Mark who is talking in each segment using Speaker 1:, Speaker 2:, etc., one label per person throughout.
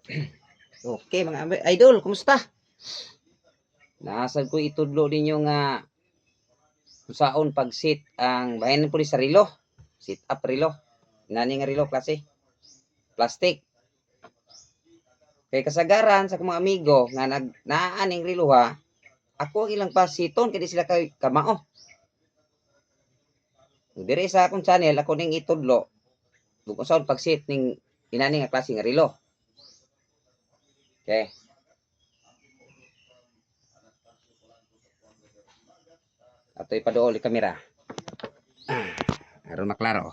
Speaker 1: Okay, mga idol, kumusta? Naasad ko itudlo ninyo nga usaon pag-sit ang bayan po sa relo. Sit up relo. Nani nga relo klase. Plastic. Kay kasagaran sa mga amigo nga naaning relo ha, ako ilang pasiton kay di sila kay kamao. Dire sa akong channel ako ning itudlo kung usaon pag-sit ning inani nga klase nga relo. Okay. Ato'y paduol ni kamera. Aron maklaro.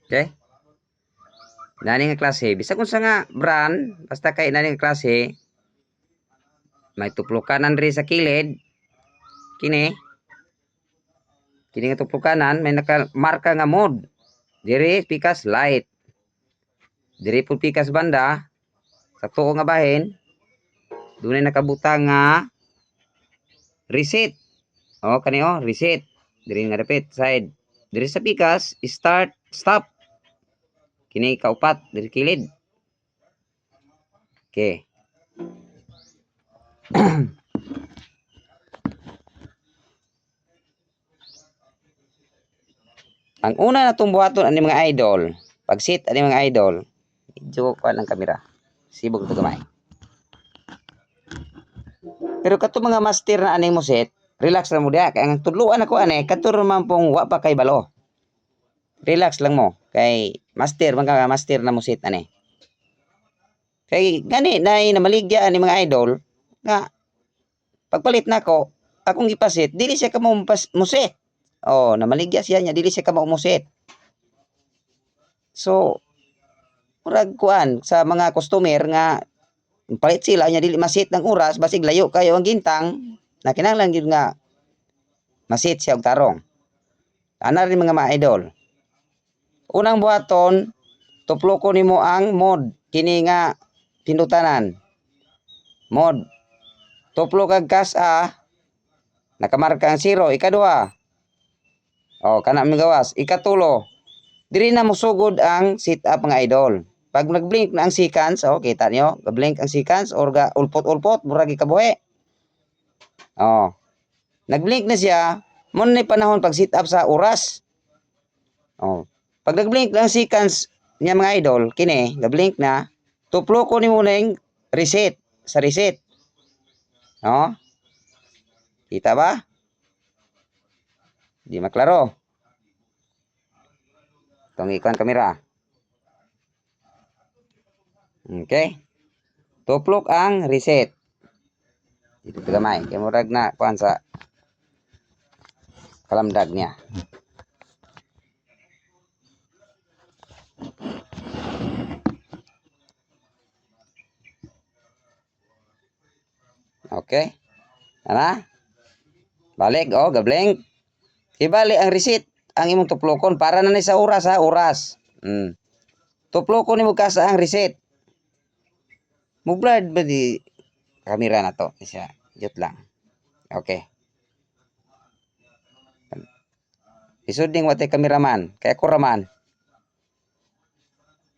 Speaker 1: Okay? Nani nga klase, bisa kung sa nga brand, basta kay nani nga klase, may tuplukanan rin sa kilid. Kini nga tuplukanan may nakamarka nga mode. Diri pikas light. Diri po pikas banda sa tuo nga bahin. Dunay nakabutang nga reset. O kani o reset. Diri nga dapit side. Diri sa pikas start stop. Kini kaupat diri kilid. Okay. Ang una na buhaton ani mga idol, pag-sit ani mga idol, medyo kuan ang kamera. Sibog to gamay. Pero kato mga master na ani mo set, relax lang mo diha kay ang tudluan ako ani katur man pong wa pa kay balo. Relax lang mo kay master man ka master na mo set ani. Kay gani na maligya ani mga idol nga pagpalit nako akong gipasit dili siya ka mo set. Oh, namaligya siya nya dili siya ka maumoset. So, murag kuan sa mga customer nga palit sila nya dili masit ng oras basig layo kayo ang gintang na kinahanglan gyud nga masit siya og tarong. Ana rin mga idol. Unang buhaton, tuploko nimo ang mode kini nga pindutanan. Mode. Tuplo kag kas-a nakamarka ang 0, ikaduha. Oh, kana migawas. Ikatulo, diri na musugod ang sit up mga idol. Pag nag-blink na ang seconds, oh, kita niyo, ga-blink ang seconds or ga ulpot-ulpot, murag ikabuhi. Oh. Nag-blink na siya, mo na panahon pag sit up sa oras. Oh. Pag nag-blink na ang seconds niya mga idol, kini, ga-blink na, tuplo ko nimo ning reset sa reset. Oh. Kita ba? Di maklaro. Itong ikuan kamera. Okay. Tuplok ang reset. Dito gamay. Kaya murag na kuan sa kalamdag niya. Okay. Ana? Balik. Oh, gablink. Ibali ang reset. Ang imong tuplokon para na ni sa oras ha. Oras. Tuplokon ni mo ka sa ang reset. Mublad ba di kamera na to? Isa. Jut lang. Okay. Isud ding watay kameraman. Kaya ko raman.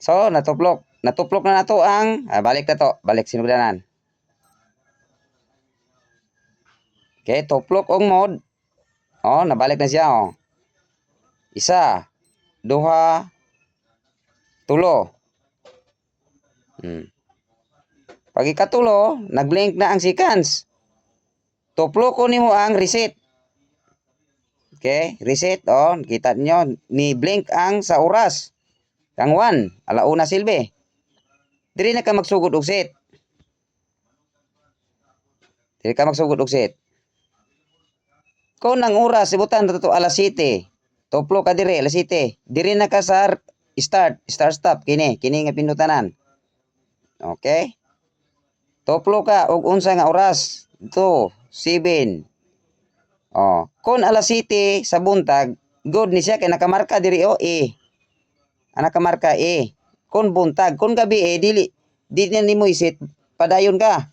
Speaker 1: So, natuplok. Natuplok na nato ang balik na to. Balik sinugdanan. Okay, tuplok ang mode. Oh, nabalik na siya oh. Isa, duha, tulo. Pag ikatulo, nag-blink na ang seconds. Tuplo ko nimo ang reset. Okay, reset oh, kita niyo ni blink ang sa oras. Kang 1, alauna silbi. Diri na ka magsugod og set. Diri ka magsugod og set. Kung ang oras ibutan to alas 7. Tuplo ka diri alas 7. Diri na ka sa start stop kini nga pinutanan. Okay? Tuplo ka og unsa nga oras? 2, 7. Oh, kung alas 7 sa buntag, good ni siya kay nakamarka diri o E. Nakamarka E. Kung buntag, kung gabi dili na nimo isit padayon ka.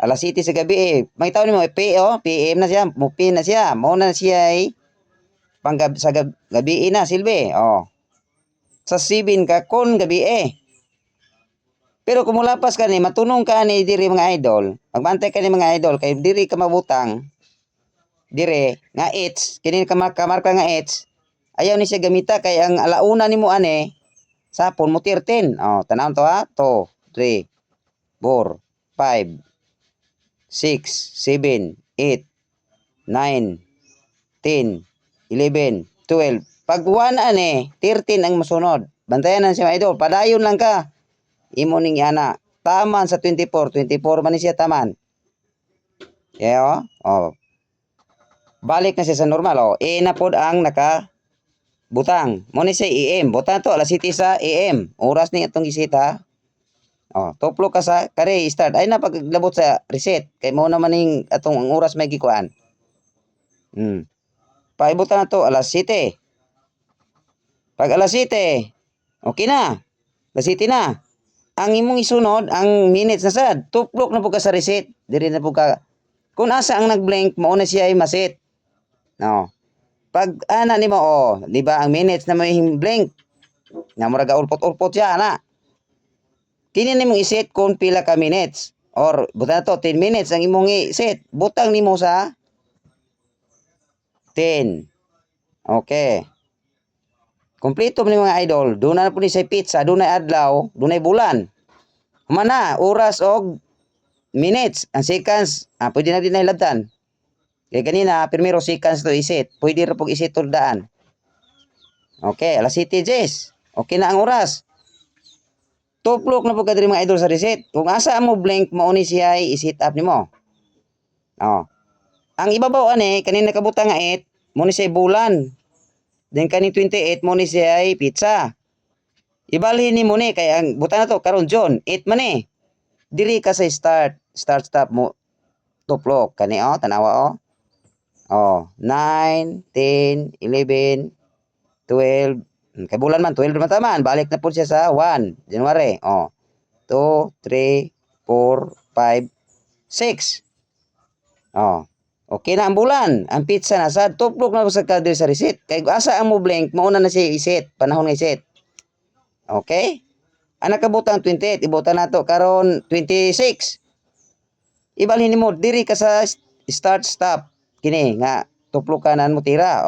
Speaker 1: Alas 7 sa gabi eh. Makitaw nimo PM na siya, mupin na siya. Mao na siya sa gabi na silbi. Sa 7 ka kon gabi eh. Pero kung mulapas ka ni, matunong ka ni diri mga idol, magbantay ka ni mga idol, kay diri ka mabutang, dire, nga it's, kini kamarka nga it's, ayaw ni siya gamita, kay ang alauna ni mo ane, sapon mo 13. Tanaw to ha, 2, 3, 4, 5, 6, 7, 8, 9, 10, 11, 12. Pag 1 ane, 13 ang masunod. Bantayan na siya mga idol, padayon lang ka. Imo ning ana taman sa 24 man ni siya taman balik na siya sa normal na pod ang naka butang mo ni siya AM butang to alas 7 sa AM oras ni atong gisita tuplo ka sa kare start ay na paglabot sa reset kay mo naman ning atong ang oras may gikuan paibutan na to alas 7 pag alas 7 okay na alas 7 na ang imong isunod ang minutes na sad tuplok na po ka sa reset diri na po ka kung asa ang nagblink mao na siya ay maset pag ana nimo di ba ang minutes na may blink nga murag ulpot-ulpot siya ana kini nimong iset kung pila ka minutes or buta to 10 minutes ang imong i-set butang nimo sa 10 okay kompleto ni mga idol, doon na po ni sa pizza, doon na adlaw, doon na bulan. Humana, oras o minutes, ang seconds, pwede na din na ilabtan. Kaya kanina, primero seconds to isit, pwede rin pong isit daan. Okay, alas 7 Jess, okay na ang oras. Tuplok na po kadiri mga idol sa reset. Kung asa mo blank, mauni siya isit up ni mo. Ang ibabaw ani, kanina kabutang nga 8, muni siya bulan. Then kani 28 mo ni siya ay pizza. Ibalhin ni mo ni kay ang buta na to karon John 8 man ni. Diri ka sa start stop mo tuplok kani tanawa 9, 10, 11, 12 kay bulan man 12 man taman balik na po siya sa 1 January 2, 3, 4, 5, 6 okay na ang bulan. Ang pizza na sa tuplok na sa kadiri sa reset. Kay asa ang mo blank, mauna na siya iset. Panahon nga iset. Okay? Ang nakabutang 28, ibutan na to karon 26. Ibalhin mo diri ka sa start stop. Kini nga tuplok ka na mo tira.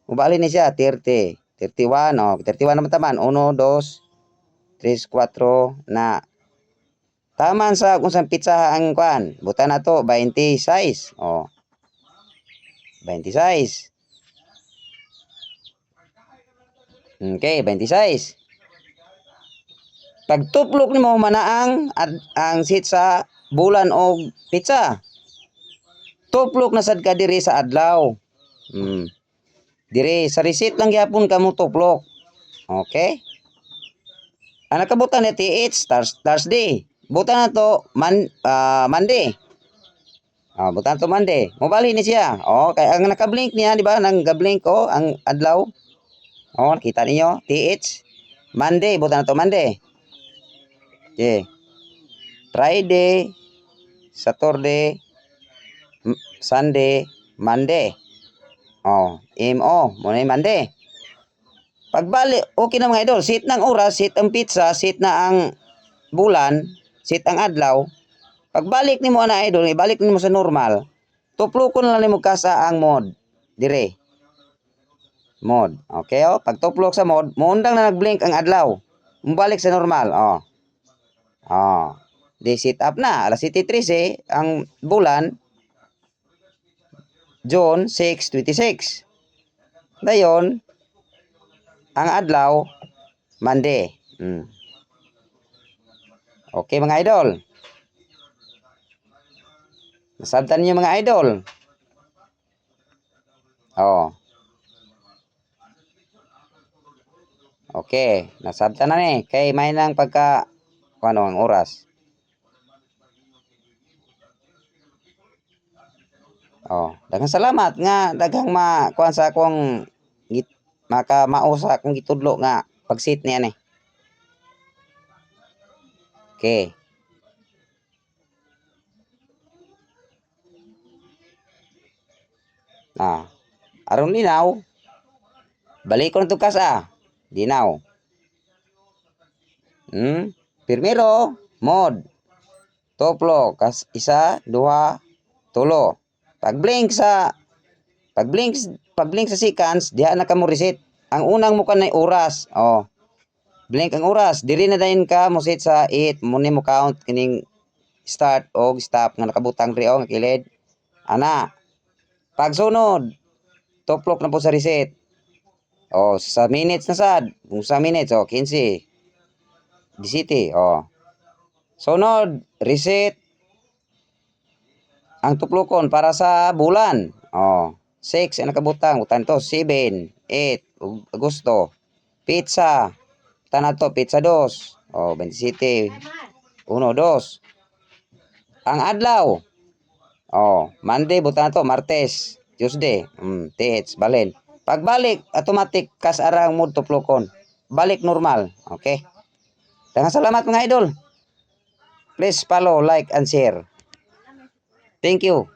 Speaker 1: Ubalhin ni siya 30, 31 31 naman taman 1, 2, 3, 4 na taman sa kung saan pizza ang kuan. Butan na to 26. 26. Okay, 26. Pag tuplok nimo manaang ang sit sa bulan o pizza. Tuplok na sad ka diri sa adlaw. Diri sa reset lang gyapon kamo tuplok. Okay? Ang nakabutan ni TH Thursday. Butan na to Monday. Butan to Monday. Mobali ni siya. Kay ang naka-blink niya, di ba? Nang ga-blink ang adlaw. Nakita niyo, TH. Monday, butan na to Monday. Okay. Friday, Saturday, Sunday, Monday. Muna yung Monday. Pagbalik, okay na mga idol. Sit ng oras, sit ang pizza, sit na ang bulan, sit ang adlaw. Pagbalik ni mo na idol, ibalik ni mo sa normal. Tuplokon lang ni mo ka sa ang mode. Dire. Mode. Okay pag tuplok sa mode, muundang na nag-blink ang adlaw. Mubalik sa normal. Di sit up na. Alas 7:13 ang bulan. June 6, 26. Dayon, ang adlaw, Monday. Okay mga idol. Nasabtan niyo mga idol. Okay, nasabtan na ni. Kay may nang pagka ang oras. Daghang salamat nga daghang kuan sa akong mausa akong gitudlo nga pagsit niya ni. Okay. Aron linaw. Balik ko na to kasa. Linaw. Primero, mod. Toplo, isa, duha, tulo. Pag-blink sa seconds, diha na ka mo reset. Ang unang mo kanay oras. Blink ang oras. Diri na dayon ka mo set sa 8. Muna mo count kining start o stop nga nakabutang diri nga kilid. Ana. Pagsunod, toplok na po sa reset. Sa minutes na sad. Kung sa minutes, 15. 17, Sunod, reset ang tuplokon para sa bulan. 6 ang nakabutang. Butang to, 7, 8, Agosto. Pizza. Tanad to, pizza 2. 27. 1, 2. Ang adlaw. Monday, butang to, Martes. Tuesday. TH, balin. Pagbalik, automatic kas arang mood tuplokon. Balik normal. Okay? Daghang salamat mga idol. Please follow, like, and share. Thank you.